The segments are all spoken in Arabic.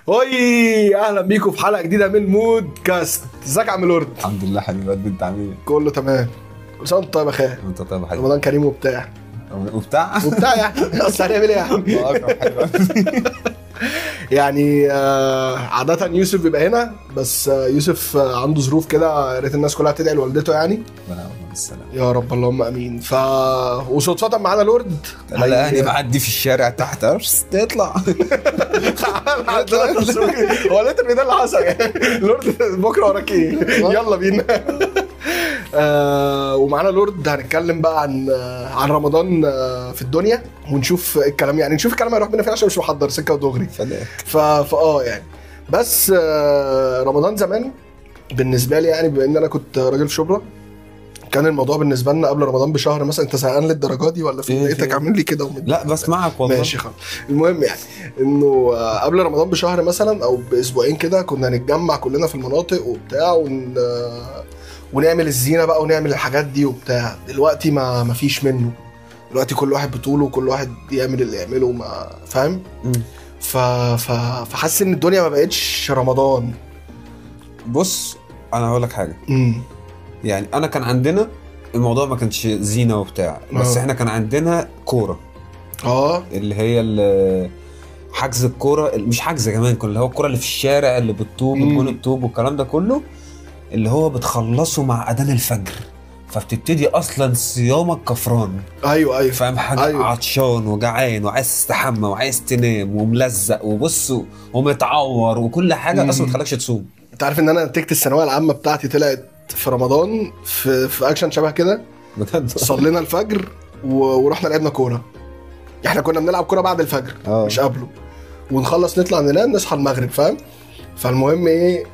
هوي اهلا بيكم في حلقه جديده من مود كاست. ازيك يا عم لورد؟ الحمد لله حبيبي قد انت عامل ايه؟ كله تمام. كل سنه وانت طيب يا اخي. انت طيب يا حبيبي. رمضان كريم وبتاع يعني اصل هنعمل ايه يا عم؟ يعني عادة يوسف بيبقى هنا بس يوسف عنده ظروف كده، يا ريت الناس كلها تدعي لوالدته يعني. ربنا بالسلامه يا رب اللهم امين. وصدفة معانا لورد هلا يعني معدي في الشارع تحت تطلع هو ليتر ده اللي حصل يعني. لورد بكره وراك ايه؟ يلا بينا. ومعانا لورد هنتكلم بقى عن رمضان في الدنيا، ونشوف الكلام يعني نشوف الكلام هيروح بينا فين عشان مش محضر سكه ودغري. يعني بس رمضان زمان بالنسبه لي يعني، بما ان انا كنت راجل في شبرا، كان الموضوع بالنسبه لنا قبل رمضان بشهر مثلا. انت زهقان للدرجه دي ولا في لقيتك عامل لي كده لا بسمعك والله. ماشي خلاص. المهم يعني انه قبل رمضان بشهر مثلا او باسبوعين كده كنا نتجمع كلنا في المناطق وبتاع ونعمل الزينه بقى ونعمل الحاجات دي وبتاع. دلوقتي ما فيش منه. دلوقتي كل واحد بطوله وكل واحد يعمل اللي يعمله، ما فاهم. فحاسس ان الدنيا ما بقتش رمضان. بص انا هقول لك حاجه. يعني انا كان عندنا الموضوع ما كانش زينه وبتاع، بس احنا كان عندنا كوره اللي هي حجز الكوره، مش حجز كمان، كل اللي هو الكوره اللي في الشارع اللي بالطوب بتكون الطوب والكلام ده كله، اللي هو بتخلصه مع اذان الفجر، فبتبتدي اصلا صيامك كفران. ايوه فاهم حاجه؟ أيوة. عطشان وجعان وعايز تستحمى وعايز تنام وملزق وبص ومتعور وكل حاجه اصلا ما تخليكش تصوم. انت عارف ان انا نتيجه الثانويه العامه بتاعتي طلعت في رمضان في اكشن شبه كده بجد. صلينا الفجر ورحنا لعبنا كوره. احنا كنا بنلعب كوره بعد الفجر مش قبله، ونخلص نطلع ننام نصحى المغرب، فاهم. فالمهم ايه،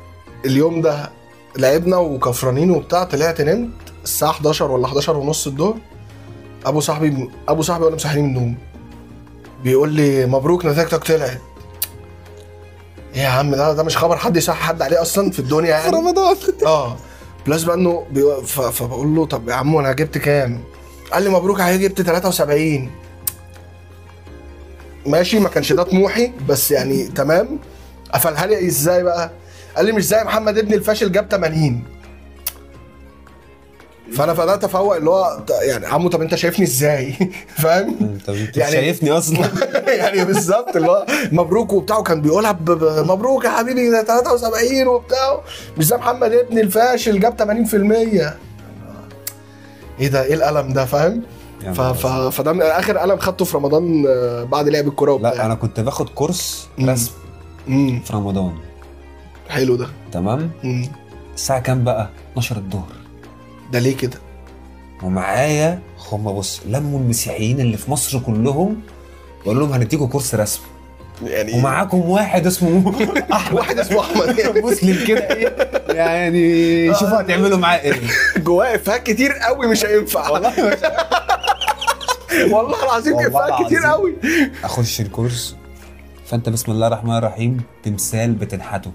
اليوم ده لعبنا وكفرانين وبتاع، طلعت نمت الساعه 11 ولا 11 ونص الظهر. ابو صاحبي وانا مصحيين من النوم بيقول لي مبروك نتيجتك طلعت. ايه يا عم، ده مش خبر حد يصح حد عليه اصلا في الدنيا يعني في رمضان. بلس بقى انه فبقول له طب يا عم انا جبت كام؟ قال لي مبروك عليك جبت 73. ماشي، ما كانش ده طموحي بس يعني تمام. قفلها لي ازاي بقى؟ قال لي مش زي محمد ابن الفاشل جاب 80. فانا بدات افوق اللي هو يعني عمو طب انت شايفني ازاي؟ فاهم؟ انت يعني شايفني اصلا يعني بالظبط اللي هو مبروك وبتاع، وكان بيقولها مبروك يا حبيبي ده 73 وبتاع، مش زي محمد ابن الفاشل جاب 80%. ايه ده؟ ايه الالم ده؟ فاهم؟ فده من اخر قلم خدته في رمضان بعد لعب الكوره وبتاع. لا انا كنت باخد كورس رسم في رمضان. حلو ده. تمام. الساعه كام بقى؟ 12 الظهر. ده ليه كده؟ ومعايا هم بص لموا المسيحيين اللي في مصر كلهم وقالوا لهم هنديكوا كورس رسم يعني، ومعاكم واحد اسمه احمد واحد اسمه احمد يعني مسلم كده ايه يعني شوفوا هتعملوا معاه ايه. جواه افيهات كتير قوي مش هينفع والله. والله العظيم افيهات كتير قوي. اخش الكورس فانت بسم الله الرحمن الرحيم تمثال بتنحته.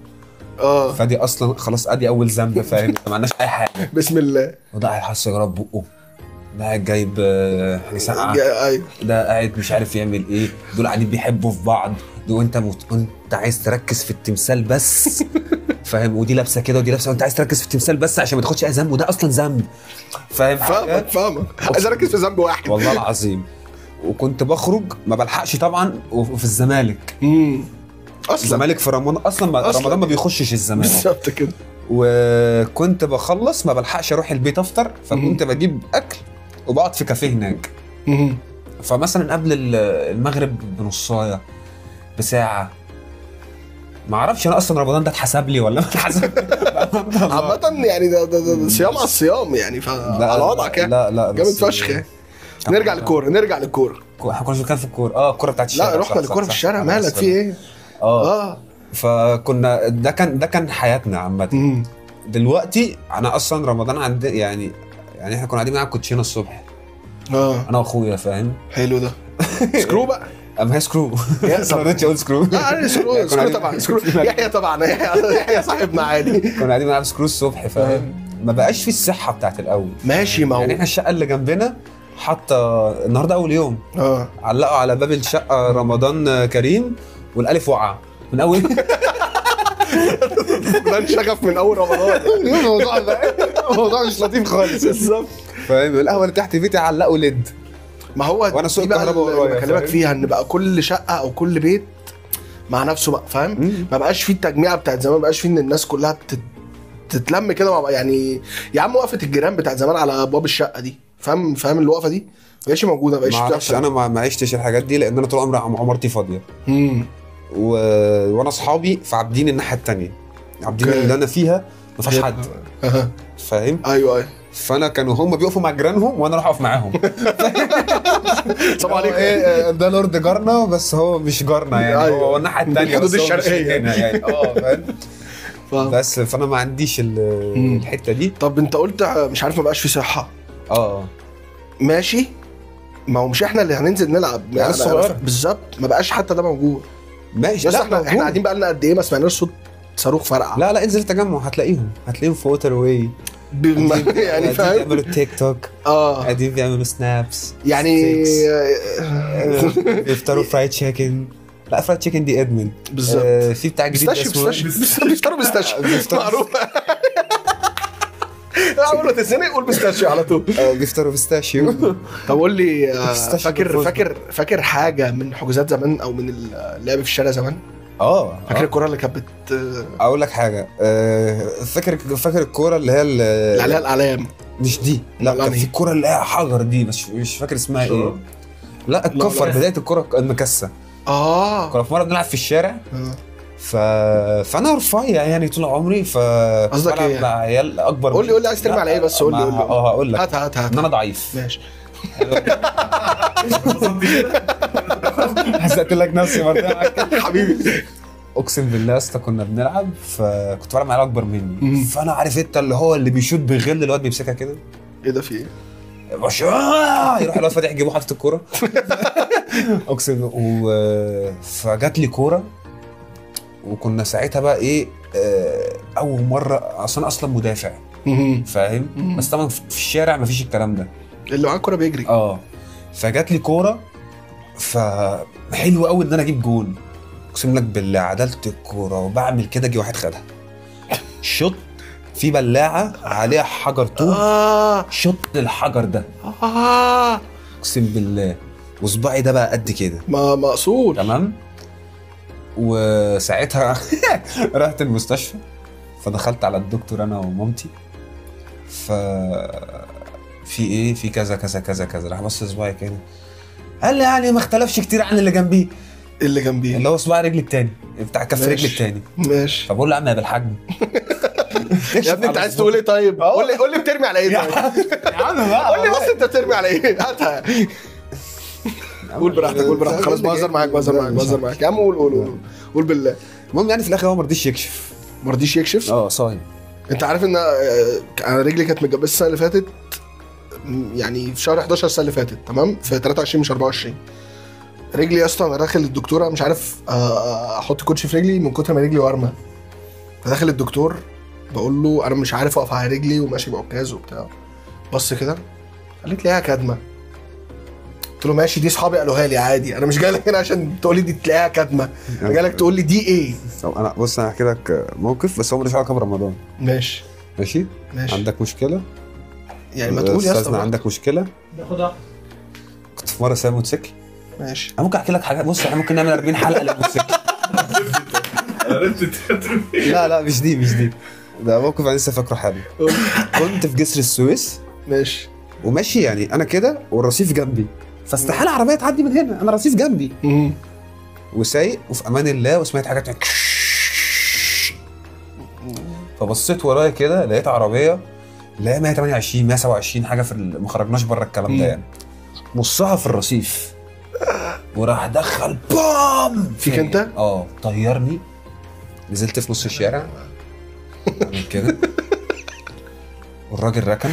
فدي اصلا خلاص ادي اول ذنب، فاهم؟ ما عندناش اي حاجه. بسم الله. وده قاعد حاسس يا رب بقه، ده قاعد جايب ساعه، ده قاعد مش عارف يعمل ايه، دول قاعدين بيحبوا في بعض، وانت عايز تركز في التمثال بس. فاهم؟ ودي لابسه كده ودي لابسه، وانت عايز تركز في التمثال بس عشان ما تاخدش اي ذنب، وده اصلا ذنب. فاهمك عايز اركز في ذنب واحد والله العظيم. وكنت بخرج ما بلحقش طبعا، وفي الزمالك اصلا الزمالك في رمضان اصلا رمضان ما بيخشش الزمالك بالظبط كده. وكنت بخلص ما بلحقش اروح البيت افطر، فكنت بجيب اكل وبقعد في كافيه هناك. فمثلا قبل المغرب بنصايه بساعه، ما اعرفش انا اصلا رمضان ده اتحسب لي ولا ما اتحسب. عامه يعني ده صيام على الصيام يعني، على وضعك يعني. لا جامد فشخ. نرجع للكوره. احنا كنا بنتكلم في الكوره. الكوره بتاعت الشارع. لا رحنا للكوره في الشارع. مالك في ايه؟ فكنا ده كان حياتنا عامه. دلوقتي انا اصلا رمضان عندي يعني احنا كنا قاعدين نلعب كوتشينه الصبح انا واخويا، فاهم؟ حلو ده. سكرو بقى. هي سكرو. ما رضيتش اقول سكرو. لا سكرو طبعا. سكرو يحيى طبعا. يحيى صاحبنا عادي. كنا قاعدين بنلعب سكرو الصبح، فاهم؟ ما بقاش في الصحه بتاعت الاول. ماشي. ما هو يعني احنا الشقه اللي جنبنا حتى النهارده اول يوم علقوا على باب الشقه رمضان كريم والالف وقع. من اول ده شغف من اول رمضان. الموضوع ده الموضوع مش لطيف خالص. بالظبط. فاهم؟ القهوه اللي تحت بيتي علقوا ليد. ما هو وانا سوق الكهرباء اللي بكلمك فيها، ان بقى كل شقه او كل بيت مع نفسه بقى، فاهم؟ ما بقاش فيه التجميعه بتاعت زمان، ما بقاش فيه ان الناس كلها تتلم كده يعني. يا عم وقفه الجيران بتاعت زمان على ابواب الشقه دي، فاهم الوقفه دي ما بقتش موجوده، ما بقتش بتحصل. انا ما عشتش الحاجات دي لان انا طول عمري عمارتي فاضيه. وانا اصحابي فعابدين الناحيه الثانيه، عابدين اللي انا فيها ما فيهاش حد. فاهم؟ ايوه. فانا كانوا هم بيقفوا مع جيرانهم وانا اروح اقف معاهم. طبعا ايه ده لورد جارنا بس هو مش جارنا يعني. أيوة. هو الناحيه الثانيه الحدود الشرقيه يعني. فاهم؟ بس فانا ما عنديش الحته دي. طب انت قلت مش عارف ما بقاش في صحه. ماشي، ما هو مش احنا اللي هننزل نلعب يعني بالظبط، ما بقاش حتى ده موجود. ماشي. لا احنا قاعدين بقى لنا قد ايه ما سمعناش صوت صاروخ فرقع. لا انزل التجمع هتلاقيهم في ووتر واي يعني فاهم؟ بيعملوا تيك توك، قاعدين بيعملوا سنابس يعني، بيفطروا فرايد تشيكن. لا فرايد تشيكن دي ادمن بالظبط. في بتاع جديد اسمه بيفطروا بيستاشيو معروف. اقول تسنق قول بيستاشيو على طول. بيفطروا بيستاشيو. طب قول لي، فاكر حاجه من حجوزات زمان او من اللعب في الشارع زمان؟ فاكر الكوره اللي كانت اقول لك حاجه. فاكر الكوره اللي هي اللي عليها الاعلام؟ مش دي، لا كان في الكوره اللي هي حجر دي بس مش فاكر اسمها ايه. لا الكفر، بدايه الكوره المكسه. كنا في مره بنلعب في الشارع. فانا رفيع يعني طول عمري. قصدك ايه؟ مع عيال اكبر. قول لي عايز ترمي على ايه بس؟ قول لي. هقول لك. هات ان انا ضعيف. ماشي. حسيت لك نفسي مرتين حبيبي. اقسم بالله يا اسطى كنا بنلعب، فكنت بلعب مع عيال اكبر مني. فانا عارف انت اللي هو اللي بيشوط بغل، الواد بيمسكها كده. ايه ده؟ في ايه؟ يروح الواد فاتح يجيبه حاطط الكوره. اقسم. فجات لي كوره، وكنا ساعتها بقى ايه، اول مره اصلا مدافع. فاهم؟ بس طبعا في الشارع مفيش الكلام ده، اللي معاه الكوره بيجري. فجات لي كوره، فحلو قوي ان انا اجيب جول. اقسم لك بالله عدلت الكوره وبعمل كده، جه واحد خدها شوت في بلاعه عليها حجر طوب. شوت الحجر ده. اقسم بالله وصباعي ده بقى قد كده، مقصور. تمام. وساعتها رحت المستشفى، فدخلت على الدكتور انا ومامتي. في ايه؟ في كذا كذا كذا كذا. راح بص صباعي كده، قال لي يعني ما اختلفش كتير عن اللي جنبيه. اللي جنبيه اللي هو صباع رجلي التاني بتاع كف رجلي التاني. ماشي. فبقول له يا عم بالحجم. يا ابني انت عايز تقول ايه؟ طيب قول لي بترمي على ايه؟ طيب يا عم بقى قول لي بس انت بترمي على ايه؟ هاتها. قول براحتك خلاص. بهزر معاك يا عم. قول بالله. المهم يعني في الاخر هو ما رضيش يكشف. صايم. انت عارف ان انا رجلي كانت متجبسه السنه اللي فاتت، يعني في شهر 11 السنه اللي فاتت، تمام، في 23 مش 24. رجلي اصلا انا داخل الدكتوره مش عارف احط كوتش في رجلي من كتر ما رجلي وارمه. فداخل الدكتور بقول له انا مش عارف اقف على رجلي وماشي بعكاز وبتاع. بص كده قالت لي ايه كدمه. قلت له ماشي، دي اصحابي قالوها لي عادي، انا مش جاي لك هنا عشان تقول لي دي تلاقيها كدمه، انا جاي لك تقول لي دي ايه. انا بص انا هحكي لك موقف بس هو ملوش علاقه برمضان. ماشي. عندك مشكله يعني ما تقول يا اسطى عندك مشكله. ناخدها. كنت في مره سايق موتوسيكل. ماشي. انا ممكن احكي لك حاجه. بص احنا ممكن نعمل 40 حلقه للموتوسيكل. لا مش دي ده موقف انا لسه فاكره حالا. كنت في جسر السويس. ماشي. وماشي يعني انا كده والرصيف جنبي، فاستحاله عربيه تعدي من هنا، انا رصيف جنبي. وسايق وفي امان الله وسمعت حاجات. فبصيت ورايا كده لقيت عربيه اللي هي 128 127 حاجه في ما خرجناش بره الكلام ده يعني، نصها في الرصيف، وراح دخل بام فيك انت. طيرني، نزلت في نص الشارع عمل كده، والراجل ركن.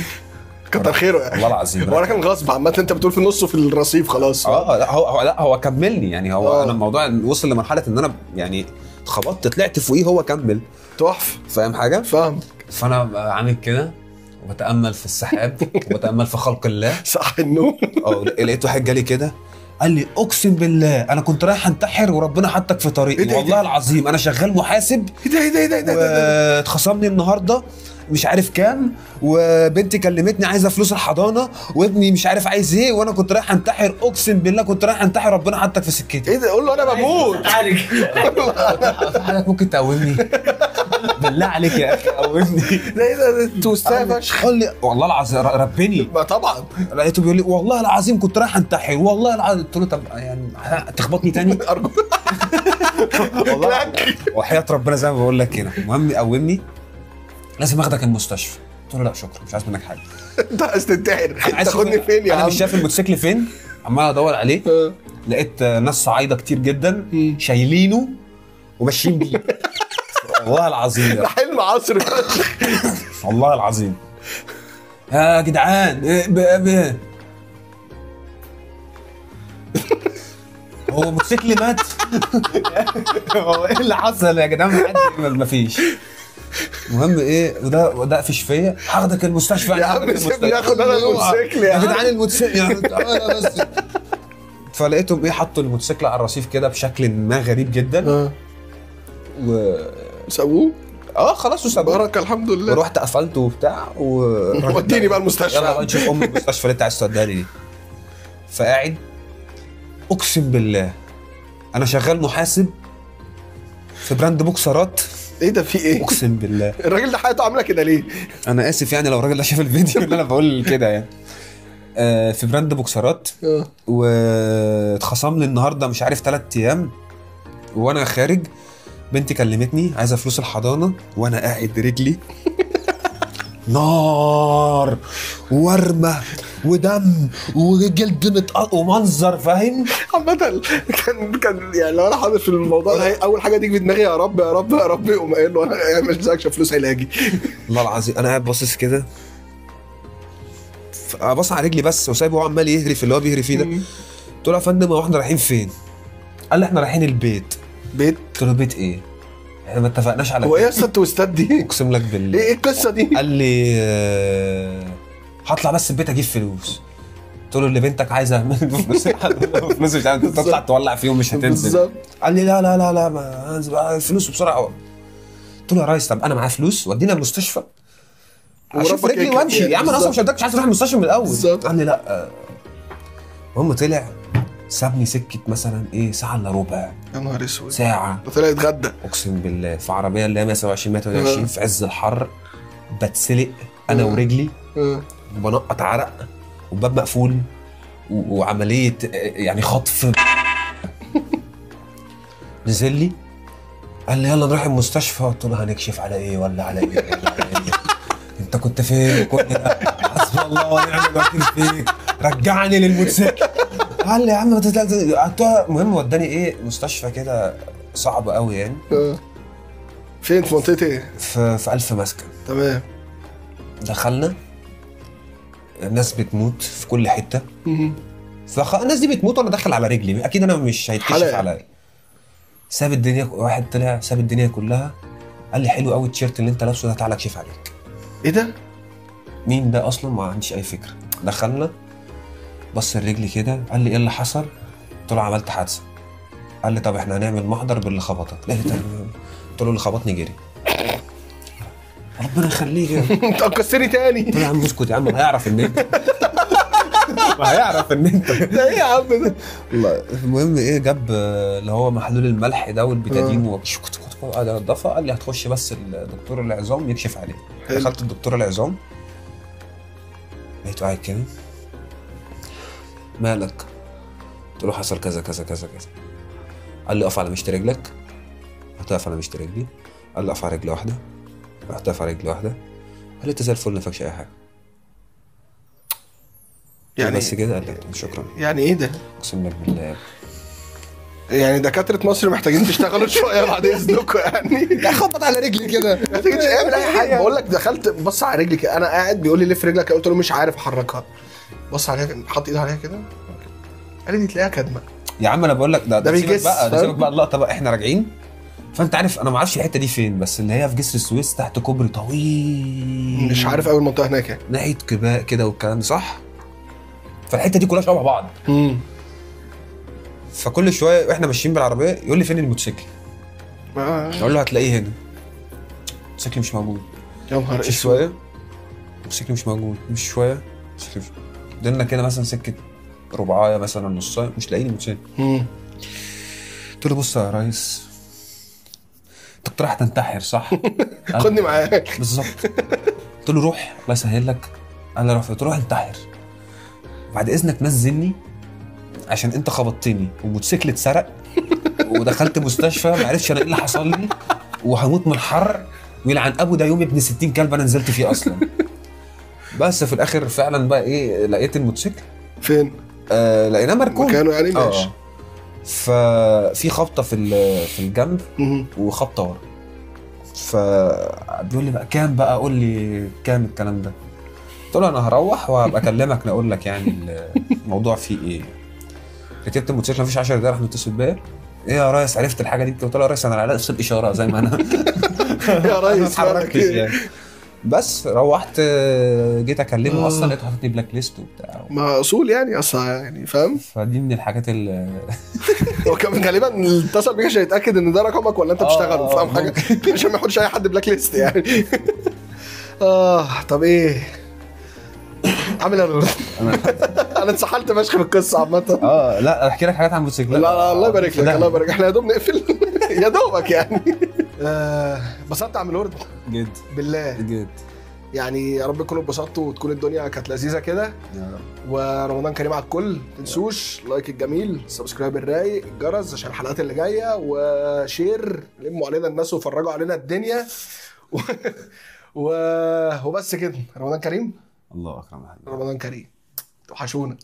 كتر خيره يعني. والله العظيم هو ركن غصب عامه، انت بتقول في النص في الرصيف خلاص. لا هو كملني يعني. هو انا الموضوع وصل لمرحله ان انا يعني خبطت طلعت فوقيه، هو كمل. تحفه. فاهم حاجه؟ فاهم. فانا عامل كده وبتامل في السحاب وبتامل في خلق الله. صح النوم. لقيت واحد جالي كده قال لي اقسم بالله انا كنت رايح انتحر وربنا حطك في طريقي. والله العظيم انا شغال محاسب. ايه ده اتخصم لي النهارده مش عارف كام، وبنتي كلمتني عايزه فلوس الحضانه، وابني مش عارف عايز ايه، وانا كنت رايح انتحر. اقسم بالله كنت رايح انتحر ربنا حطك في سكتي. ايه ده؟ قول له انا بموت. حضرتك ممكن تقومني بالله عليك يا اخي قومني. ايه ده انت مستاء فشخ. قال لي والله العظيم ربني. ما طبعا لقيته بيقول لي والله العظيم كنت رايح انتحر والله العظيم. قلت له طب يعني تخبطني تاني ارجوك والله وحياة ربنا زي ما بقول لك كده. المهم قومني لازم اخدك المستشفى. قلت له لا شكرا مش عايز منك حاجه. انت عايز تنتحر تاخدني فين يا عم؟ انا مش شايف الموتوسيكل فين، عمال ادور عليه. لقيت ناس صعايده كتير جدا شايلينه وماشيين بيه. والله العظيم ده حلم عصر والله العظيم يا جدعان. هو الموتوسيكل مات؟ هو ايه اللي حصل يا جدعان؟ مفيش. المهم ايه وده قفش فيا. هاخدك المستشفى يا عم سيبني اخد انا الموتوسيكل يا جدعان. الموتوسيكل يعني تعالى بس. فلقيتهم ايه حطوا الموتوسيكل على الرصيف كده بشكل ما غريب جدا. سابوه؟ خلاص وسابوه. بارك الحمد لله. ورحت قفلته وبتاع وديني بقى المستشفى. يلا بقى نشوف المستشفى اللي انت عايز توديها لي دي. فقاعد اقسم بالله انا شغال محاسب في براند بوكسرات. ايه ده في ايه؟ اقسم بالله الراجل ده حياته عامله كده ليه؟ انا اسف يعني لو الراجل ده شاف الفيديو اللي انا بقول كده يعني. في براند بوكسرات واتخصم لي النهارده مش عارف 3 ايام. وانا خارج بنتي كلمتني عايزه فلوس الحضانه، وانا قاعد رجلي نار ورمه ودم وجلد متقطع ومنظر فاهم. عامة كان يعني لو انا حاضر في الموضوع ده اول حاجه تيجي في دماغي يا رب يا رب يا رب، يقوم قايل له انا اعمل زيك فلوس علاجي. والله العظيم انا قاعد باصص كده ابص على رجلي بس وسايبه هو عمال يهري في اللي هو بيهري فيه ده. قلت له يا فندم هو احنا رايحين فين؟ قال لي احنا رايحين البيت. بيت؟ قلت له بيت ايه؟ احنا ما اتفقناش على هو ايه اصلا التويستات دي؟ اقسم لك بالله ايه القصه دي؟ قال لي هطلع بس البيت اجيب فلوس. قلت له اللي بنتك عايزه فلوس فلوس مش عارف تطلع تولع فيهم مش هتنزل بالظبط. قال لي لا لا لا لا ما هنزل الفلوس بسرعه. قلت له يا ريس طب انا معايا فلوس ودينا المستشفى اشوف رجلي وامشي يا عم. انا اصلا مش عايز اروح المستشفى من الاول. قال لي لا. المهم طلع سابني سكه مثلا ايه ساعه الا ربع. يا نهار اسود ساعه. طلع يتغدى اقسم بالله في عربيه اللي هي 127 128 في عز الحر بتسلق انا ورجلي وبنقط عرق وباب مقفول وعمليه يعني خطف. نزل لي قال لي يلا نروح المستشفى. قلت له هنكشف على ايه ولا على ايه ولا على ايه؟ انت كنت فين كل ده؟ حسبي الله ونعم الوكيل فيك رجعني للموتوسيكل. قال لي يا عم ما المهم وداني ايه مستشفى كده صعب قوي يعني. فين في منطقه ايه؟ في ألف مسكن. تمام. دخلنا الناس بتموت في كل حته. الناس دي بتموت وانا داخل على رجلي اكيد انا مش هيتكشف عليا. ساب الدنيا واحد طلع ساب الدنيا كلها. قال لي حلو قوي التيشيرت اللي انت لابسه ده تعالى اكشف عليك. ايه ده؟ مين ده اصلا؟ ما عنديش اي فكره. دخلنا بص الرجل كده قال لي ايه اللي حصل؟ قلت له عملت حادثه. قال لي طب احنا هنعمل محضر باللي خبطك. قلت له اللي خبطني جري. ربنا يخليك انت هتكسرني تاني. قلت له يا عم اسكت يا عم هيعرف ان انت ما هيعرف ان انت ده ايه يا عم ده؟ والله. المهم ايه جاب اللي هو محلول الملح ده والبيتادين وقعد ينضفها. قال لي هتخش بس الدكتور العظام يكشف عليه. دخلت الدكتور العظام لقيته قاعد كده مالك؟ قلت له حصل كذا كذا كذا كذا. قال لي اقف على مشط رجلك. رحت اقف على مشط رجلي. قال لي اقف على رجل واحده. رحت اقف على رجل واحده. قال لي انت زي الفل ما فيكش اي حاجه يعني بس كده. قال لي شكرا. يعني ايه ده؟ اقسم لك بالله يعني دكاتره مصر محتاجين تشتغلوا شويه بعد اذنكم يعني. خبط على رجلي كده ما تيجي تعمل اي حاجه. بقول لك دخلت بص على رجلي كده انا قاعد بيقول لي لف رجلك. قلت له مش عارف احركها. بص عليها حط ايده عليها كده قال لي دي تلاقيها كدمه. يا عم انا بقول لك ده بيجس بقى ده سيبك بقى اللقطه بقى. احنا راجعين فانت عارف انا ما اعرفش الحته دي فين بس اللي هي في جسر السويس تحت كوبري طويل مش عارف اول منطقه هناك يعني ناحيه كباء كده والكلام ده صح. فالحته دي كلها شبه بعض. فكل شويه واحنا ماشيين بالعربيه يقول لي فين الموتوسيكل؟ اقول له هتلاقيه هنا. الموتوسيكل مش موجود. يا نهار اسود. شويه الموتوسيكل مش موجود، مش شويه فضلنا كده مثلا سكه ربعايه مثلا نصايه مش لاقيين الموتوسيكل. قلت له بص يا ريس، انت كنت رايح تنتحر صح؟ خدني معاك. بالظبط. قلت له روح الله يسهل لك. انا رفضت. روح انتحر بعد اذنك، نزلني عشان انت خبطتني والموتوسيكل اتسرق ودخلت مستشفى ما عرفتش انا ايه اللي حصل لي وهموت من الحر ويلعن ابو ده يوم ابن 60 كلب انا نزلت فيه اصلا. بس في الاخر فعلا بقى ايه، لقيت الموتوسيكل فين؟ لقيناه مركون مكانه يعني. ماشي. ففي خبطه في الجنب وخبطه ورا. فبيقول لي بقى كام بقى، قول لي كام الكلام ده. قلت له انا هروح وهبقى اكلمك نقول لك يعني الموضوع فيه ايه. ركبت الموتوسيكل مفيش 10 دقايق راح متصل بيا، ايه يا ريس عرفت الحاجه دي؟ قلت له يا ريس انا على نفس الاشاره زي ما انا. يا ريس ما اتحركتش يعني. بس روحت جيت اكلمه اصلا لقيته حاطط لي بلاك ليست وبتاع. ما اصول يعني اصلا يعني فاهم. فدي من الحاجات اللي هو كان غالبا اتصل بيك عشان يتاكد ان ده رقمك ولا انت بتشتغل، فاهم حاجه؟ عشان ما ياخدش اي حد بلاك ليست يعني. طب ايه عامل انا اتسحلت فشخ في القصه عامه. لا احكي لك حاجات عن الموتوسيكل. لا الله يبارك لك، الله يبارك. احنا يا دوب نقفل. يا دوبك يعني. بسطت عم لورد جد بالله جد يعني. يا رب تكونوا اتبسطتوا وتكون الدنيا كانت لذيذه كده يا رب. ورمضان كريم على الكل. ما تنسوش لايك الجميل، سبسكرايب الرايق، الجرس عشان الحلقات اللي جايه، وشير لموا علينا الناس وفرجوا علينا الدنيا. وبس كده. رمضان كريم. الله اكرم. رمضان كريم. توحشونا.